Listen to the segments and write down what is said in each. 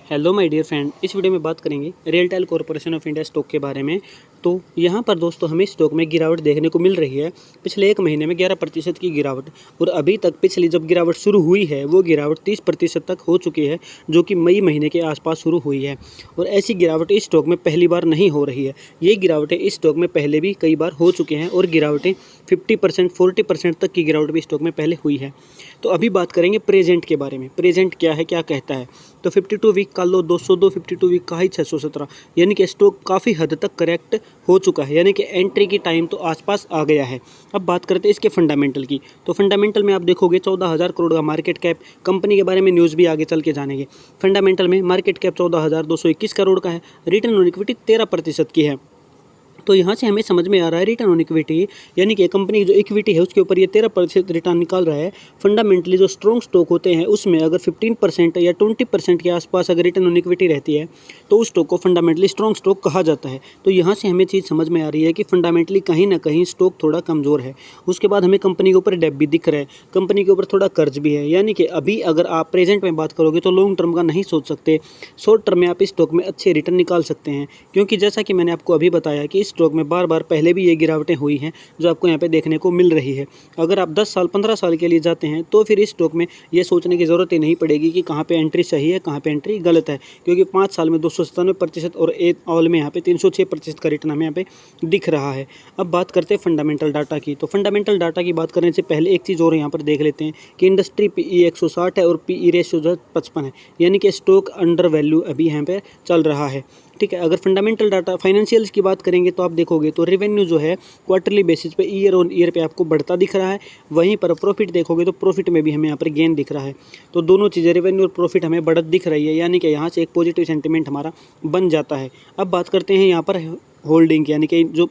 Hello my dear friend, इस video में बात करेंगे RailTel corporation of India stock के बारे में। तो यहाँ पर दोस्तों हमें स्टॉक में गिरावट देखने को मिल रही है। पिछले एक महीने में 11% की गिरावट, और अभी तक पिछली जब गिरावट शुरू हुई है वो गिरावट 30% तक हो चुकी है, जो कि मई महीने के आसपास शुरू हुई है। और ऐसी गिरावट इस स्टॉक में पहली बार नहीं हो रही है। ये गिरावटें इस स्टॉक में पहले भी कई बार हो चुके हैं, और गिरावटें 50% 40% तक की गिरावट भी स्टॉक में पहले हुई है। तो अभी बात करेंगे प्रेजेंट के बारे में। प्रेजेंट क्या है, क्या कहता है। तो 52 वीक का लो 202, 52 वीक का हाई 617, यानी कि स्टॉक काफ़ी हद तक करेक्ट हो चुका है, यानी कि एंट्री की टाइम तो आसपास आ गया है। अब बात करते हैं इसके फंडामेंटल की। तो फंडामेंटल में आप देखोगे 14,000 करोड़ का मार्केट कैप। कंपनी के बारे में न्यूज़ भी आगे चल के जानेंगे। फंडामेंटल में मार्केट कैप 14,221 करोड़ का है। रिटर्न ऑन इक्विटी 13% की है। तो यहाँ से हमें समझ में आ रहा है रिटर्न ऑन इक्विटी, यानी कि कंपनी की जो इक्विटी है उसके ऊपर ये 13% रिटर्न निकाल रहा है। फंडामेंटली जो स्ट्रॉन्ग स्टॉक होते हैं उसमें अगर 15% या 20% के आसपास अगर रिटर्न ऑन इक्विटी रहती है तो उस स्टॉक को फंडामेंटली स्ट्रॉन्ग स्टॉक कहा जाता है। तो यहाँ से हमें चीज़ समझ में आ रही है कि फंडामेंटली कहीं ना कहीं स्टॉक थोड़ा कमज़ोर है। उसके बाद हमें कंपनी के ऊपर डेब्ट भी दिख रहा है, कंपनी के ऊपर थोड़ा कर्ज भी है। यानी कि अभी अगर आप प्रेजेंट में बात करोगे तो लॉन्ग टर्म का नहीं सोच सकते, शॉर्ट टर्म में आप इस स्टॉक में अच्छे रिटर्न निकाल सकते हैं। क्योंकि जैसा कि मैंने आपको अभी बताया कि इस स्टॉक में बार बार पहले भी ये गिरावटें हुई हैं जो आपको यहाँ पे देखने को मिल रही है। अगर आप 10 साल 15 साल के लिए जाते हैं तो फिर इस स्टॉक में ये सोचने की ज़रूरत ही नहीं पड़ेगी कि कहाँ पे एंट्री सही है, कहाँ पे एंट्री गलत है। क्योंकि 5 साल में 297% और एक ऑल में यहाँ पे 306% का रिटर्न हमें यहाँ पे दिख रहा है। अब बात करते हैं फंडामेंटल डाटा की। तो फंडामेंटल डाटा की बात करने से पहले एक चीज़ और यहाँ पर देख लेते हैं कि इंडस्ट्री PE 160 है और PE रेशियो जो 55 है, यानी कि स्टॉक अंडर वैल्यू अभी यहाँ पे चल रहा है। ठीक है। अगर फंडामेंटल डाटा फाइनेंशियल्स की बात करेंगे तो आप देखोगे तो रेवेन्यू जो है क्वार्टरली बेसिस पे ईयर ऑन ईयर पे आपको बढ़ता दिख रहा है। वहीं पर प्रॉफिट देखोगे तो प्रॉफिट में भी हमें यहाँ पर गेन दिख रहा है। तो दोनों चीज़ें रेवेन्यू और प्रॉफिट हमें बढ़त दिख रही है, यानी कि यहाँ से एक पॉजिटिव सेंटिमेंट हमारा बन जाता है। अब बात करते हैं यहाँ पर होल्डिंग, यानी कि जो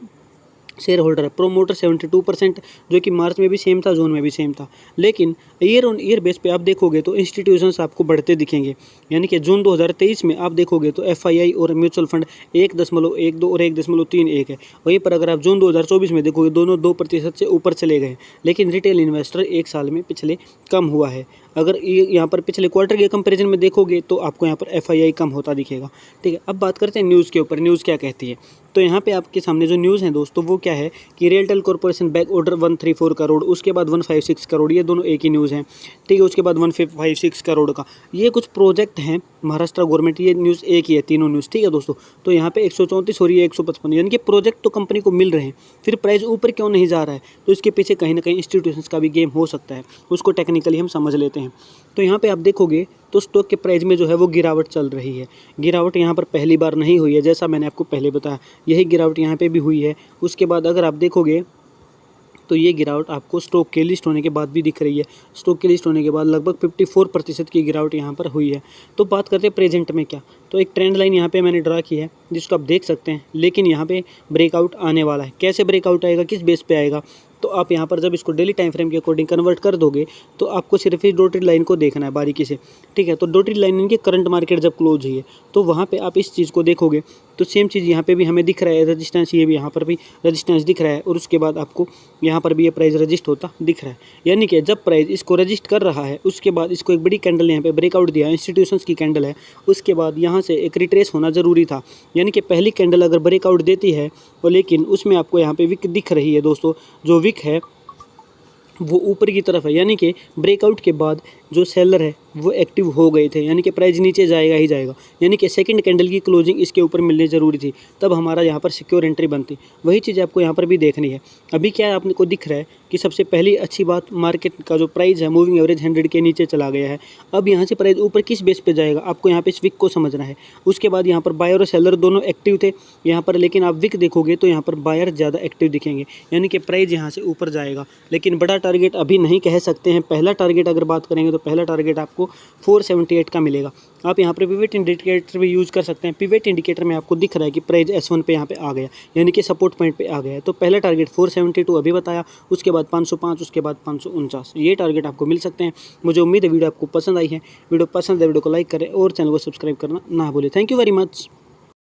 शेयर होल्डर है प्रोमोटर 72%, जो कि मार्च में भी सेम था, जून में भी सेम था। लेकिन ईयर ऑन ईयर बेस पे आप देखोगे तो इंस्टीट्यूशंस आपको बढ़ते दिखेंगे। यानी कि जून 2023 में आप देखोगे तो FII और म्यूचुअल फंड 1.12 और 1.31 है। वहीं पर अगर आप जून 2024 में देखोगे दोनों 2% से ऊपर चले गए। लेकिन रिटेल इन्वेस्टर एक साल में पिछले कम हुआ है। अगर यहाँ पर पिछले क्वार्टर के कंपैरिजन में देखोगे तो आपको यहाँ पर FII कम होता दिखेगा। ठीक है। अब बात करते हैं न्यूज़ के ऊपर। न्यूज़ क्या कहती है। तो यहाँ पे आपके सामने जो न्यूज़ है दोस्तों वो क्या है कि RailTel corporation back order 134 crore, उसके बाद 156 करोड़, ये दोनों एक ही न्यूज़ हैं। ठीक है। उसके बाद 156 करोड़ का ये कुछ प्रोजेक्ट हैं महाराष्ट्र गवर्नमेंट, ये न्यूज़ एक ही है, तीनों न्यूज़। ठीक है दोस्तों। तो यहाँ पे 134 और ये 155, यानी कि प्रोजेक्ट तो कंपनी को मिल रहे हैं, फिर प्राइस ऊपर क्यों नहीं जा रहा है। तो इसके पीछे कहीं ना कहीं इंस्टीट्यूशंस का भी गेम हो सकता है, उसको टेक्निकली हम समझ लेते हैं। तो यहाँ पे आप देखोगे तो स्टॉक के प्राइस में जो है वो गिरावट चल रही है। गिरावट यहाँ पर पहली बार नहीं हुई है, जैसा मैंने आपको पहले बताया यही गिरावट यहाँ पे भी हुई है। उसके बाद अगर आप देखोगे तो ये गिरावट आपको स्टॉक के लिस्ट होने के बाद भी दिख रही है। स्टॉक के लिस्ट होने के बाद लगभग 54% की गिरावट यहाँ पर हुई है। तो बात करते हैं प्रेजेंट में क्या। तो एक ट्रेंड लाइन यहाँ पे मैंने ड्रा की है जिसको आप देख सकते हैं, लेकिन यहाँ पे ब्रेकआउट आने वाला है। कैसे ब्रेकआउट आएगा, किस बेस पे आएगा, तो आप यहाँ पर जब इसको डेली टाइम फ्रेम के अकॉर्डिंग कन्वर्ट कर दोगे तो आपको सिर्फ इस डॉटेड लाइन को देखना है बारीकी से। ठीक है। तो डॉटेड लाइन इनकी करंट मार्केट जब क्लोज हुई है तो वहाँ पे आप इस चीज़ को देखोगे तो सेम चीज़ यहाँ पे भी हमें दिख रहा है, रजिस्टेंस, ये भी यहाँ पर भी रजिस्टेंस दिख रहा है, और उसके बाद आपको यहाँ पर भी ये प्राइस रजिस्ट होता दिख रहा है। यानी कि जब प्राइस इसको रजिस्ट कर रहा है उसके बाद इसको एक बड़ी कैंडल यहाँ पे ब्रेकआउट दिया, इंस्टीट्यूशंस की कैंडल है, उसके बाद यहाँ से एक रिट्रेस होना ज़रूरी था। यानी कि पहली कैंडल अगर ब्रेकआउट देती है और लेकिन उसमें आपको यहाँ पे विक दिख रही है दोस्तों, जो विक है वो ऊपर की तरफ है, यानी कि ब्रेकआउट के बाद जो सेलर है वो एक्टिव हो गए थे, यानी कि प्राइस नीचे जाएगा ही जाएगा। यानी कि सेकंड कैंडल की क्लोजिंग इसके ऊपर मिलनी ज़रूरी थी, तब हमारा यहाँ पर सिक्योर एंट्री बनती। वही चीज़ आपको यहाँ पर भी देखनी है। अभी क्या आपने को दिख रहा है कि सबसे पहली अच्छी बात, मार्केट का जो प्राइस है मूविंग एवरेज 100 के नीचे चला गया है। अब यहाँ से प्राइस ऊपर किस बेस पे जाएगा, आपको यहाँ पे इस विक को समझना है। उसके बाद यहाँ पर बायर और सेलर दोनों एक्टिव थे यहाँ पर, लेकिन आप विक देखोगे तो यहाँ पर बायर ज़्यादा एक्टिव दिखेंगे, यानी कि प्राइस यहाँ से ऊपर जाएगा। लेकिन बड़ा टारगेट अभी नहीं कह सकते हैं। पहला टारगेट अगर बात करेंगे तो पहला टारगेट आपको 478 का मिलेगा। आप यहाँ पर पिवट इंडिकेटर भी यूज़ कर सकते हैं। पिवट इंडिकेटर में आपको दिख रहा है कि प्राइस S1 पे यहाँ पे आ गया, यानी कि सपोर्ट पॉइंट पे आ गया है। तो पहला टारगेट 472 अभी बताया, उसके बाद 505, उसके बाद 549, ये टारगेट आपको मिल सकते हैं। मुझे उम्मीद है वीडियो आपको पसंद आई है। वीडियो पसंद है वीडियो को लाइक करें और चैनल को सब्सक्राइब करना ना भूलें। Thank you very much.